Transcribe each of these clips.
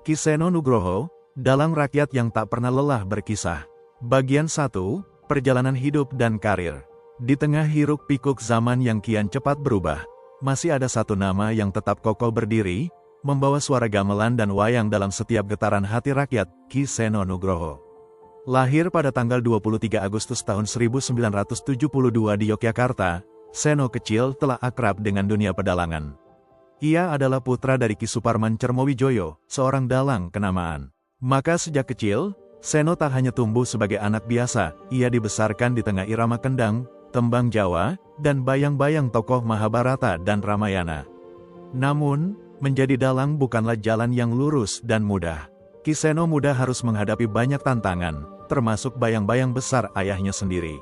Ki Seno Nugroho, dalang rakyat yang tak pernah lelah berkisah. Bagian 1, Perjalanan Hidup dan Karir. Di tengah hiruk-pikuk zaman yang kian cepat berubah, masih ada satu nama yang tetap kokoh berdiri, membawa suara gamelan dan wayang dalam setiap getaran hati rakyat, Ki Seno Nugroho. Lahir pada tanggal 23 Agustus tahun 1972 di Yogyakarta, Seno kecil telah akrab dengan dunia pedalangan. Ia adalah putra dari Ki Suparman Cermowijoyo, seorang dalang kenamaan. Maka sejak kecil, Seno tak hanya tumbuh sebagai anak biasa, ia dibesarkan di tengah irama kendang, tembang Jawa, dan bayang-bayang tokoh Mahabharata dan Ramayana. Namun, menjadi dalang bukanlah jalan yang lurus dan mudah. Ki Seno muda harus menghadapi banyak tantangan, termasuk bayang-bayang besar ayahnya sendiri.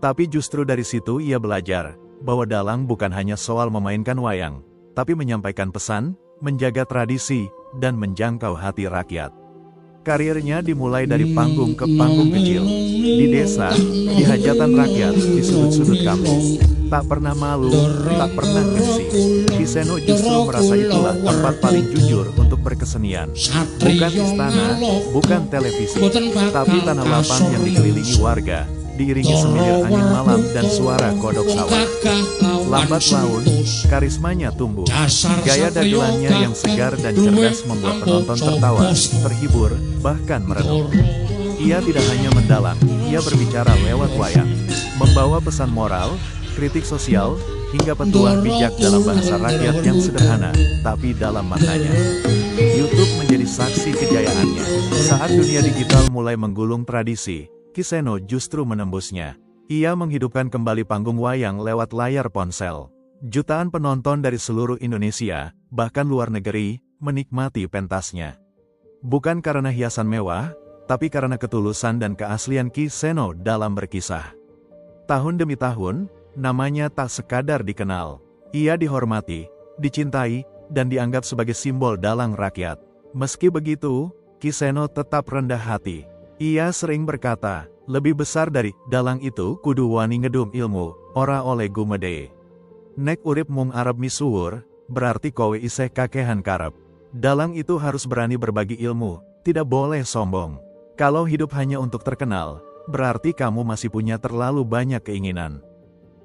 Tapi justru dari situ ia belajar, bahwa dalang bukan hanya soal memainkan wayang, tapi menyampaikan pesan, menjaga tradisi, dan menjangkau hati rakyat. Karirnya dimulai dari panggung ke panggung kecil, di desa, di hajatan rakyat, di sudut-sudut kampung. Tak pernah malu, tak pernah gengsi. Ki Seno justru merasa itulah tempat paling jujur untuk berkesenian. Bukan istana, bukan televisi, tapi tanah lapang yang dikelilingi warga, diiringi semilir angin malam dan suara kodok sawah. Lambat laun, karismanya tumbuh. Gaya dagelannya yang segar dan cerdas membuat penonton tertawa, terhibur, bahkan merenung. Ia tidak hanya mendalang, ia berbicara lewat wayang, membawa pesan moral, kritik sosial, hingga petuah bijak dalam bahasa rakyat yang sederhana, tapi dalam maknanya. YouTube menjadi saksi kejayaannya. Saat dunia digital mulai menggulung tradisi, Ki Seno justru menembusnya. Ia menghidupkan kembali panggung wayang lewat layar ponsel. Jutaan penonton dari seluruh Indonesia, bahkan luar negeri, menikmati pentasnya. Bukan karena hiasan mewah, tapi karena ketulusan dan keaslian Ki Seno dalam berkisah. Tahun demi tahun, namanya tak sekadar dikenal. Ia dihormati, dicintai, dan dianggap sebagai simbol dalang rakyat. Meski begitu, Ki Seno tetap rendah hati. Ia sering berkata, lebih besar dari dalang itu kudu wani ngedum ilmu, ora oleh gumede. Nek urip mung arep misuwur, berarti kowe iseh kakehan karep. Dalang itu harus berani berbagi ilmu, tidak boleh sombong. Kalau hidup hanya untuk terkenal, berarti kamu masih punya terlalu banyak keinginan.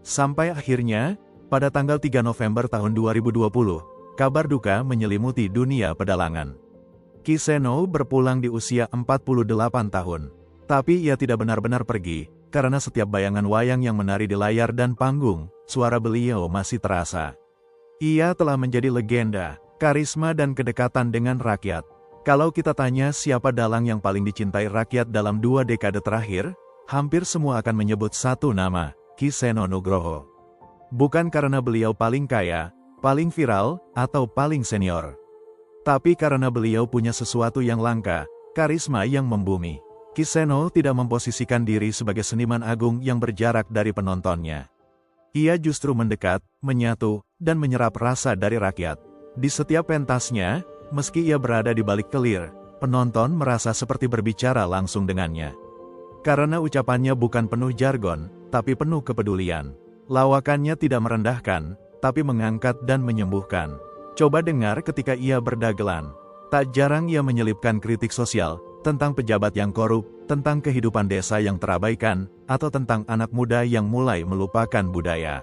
Sampai akhirnya, pada tanggal 3 November tahun 2020, kabar duka menyelimuti dunia pedalangan. Ki Seno berpulang di usia 48 tahun. Tapi ia tidak benar-benar pergi, karena setiap bayangan wayang yang menari di layar dan panggung, suara beliau masih terasa. Ia telah menjadi legenda, karisma dan kedekatan dengan rakyat. Kalau kita tanya siapa dalang yang paling dicintai rakyat dalam 2 dekade terakhir, hampir semua akan menyebut satu nama, Ki Seno Nugroho. Bukan karena beliau paling kaya, paling viral, atau paling senior. Tapi karena beliau punya sesuatu yang langka, karisma yang membumi. Ki Seno tidak memposisikan diri sebagai seniman agung yang berjarak dari penontonnya. Ia justru mendekat, menyatu, dan menyerap rasa dari rakyat. Di setiap pentasnya, meski ia berada di balik kelir, penonton merasa seperti berbicara langsung dengannya. Karena ucapannya bukan penuh jargon, tapi penuh kepedulian. Lawakannya tidak merendahkan, tapi mengangkat dan menyembuhkan. Coba dengar ketika ia berdagelan. Tak jarang ia menyelipkan kritik sosial, tentang pejabat yang korup, tentang kehidupan desa yang terabaikan, atau tentang anak muda yang mulai melupakan budaya.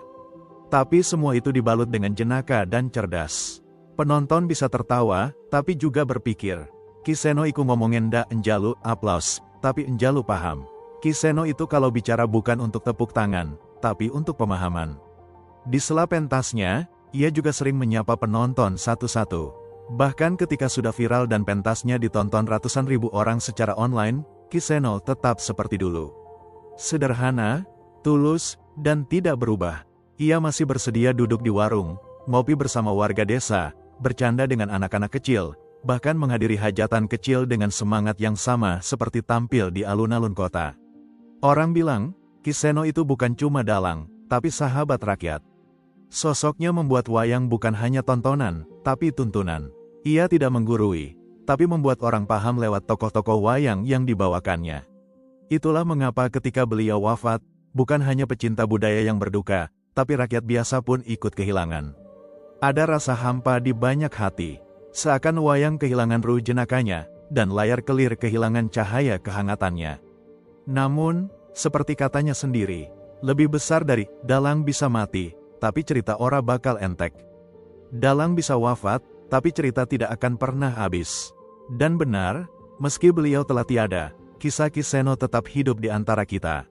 Tapi semua itu dibalut dengan jenaka dan cerdas. Penonton bisa tertawa, tapi juga berpikir. Ki Seno iku ngomongin ndak enjalu aplaus, tapi enjalu paham. Ki Seno itu kalau bicara bukan untuk tepuk tangan, tapi untuk pemahaman. Di sela pentasnya, ia juga sering menyapa penonton satu-satu. Bahkan ketika sudah viral dan pentasnya ditonton ratusan ribu orang secara online, Ki Seno tetap seperti dulu. Sederhana, tulus, dan tidak berubah. Ia masih bersedia duduk di warung, ngopi bersama warga desa, bercanda dengan anak-anak kecil, bahkan menghadiri hajatan kecil dengan semangat yang sama seperti tampil di alun-alun kota. Orang bilang, Ki Seno itu bukan cuma dalang, tapi sahabat rakyat. Sosoknya membuat wayang bukan hanya tontonan, tapi tuntunan. Ia tidak menggurui, tapi membuat orang paham lewat tokoh-tokoh wayang yang dibawakannya. Itulah mengapa ketika beliau wafat, bukan hanya pecinta budaya yang berduka, tapi rakyat biasa pun ikut kehilangan. Ada rasa hampa di banyak hati. Seakan wayang kehilangan ruh jenakanya, dan layar kelir kehilangan cahaya kehangatannya. Namun, seperti katanya sendiri, lebih besar dari dalang bisa mati, tapi cerita ora bakal entek. Dalang bisa wafat, tapi cerita tidak akan pernah habis. Dan benar, meski beliau telah tiada, kisah Ki Seno tetap hidup di antara kita.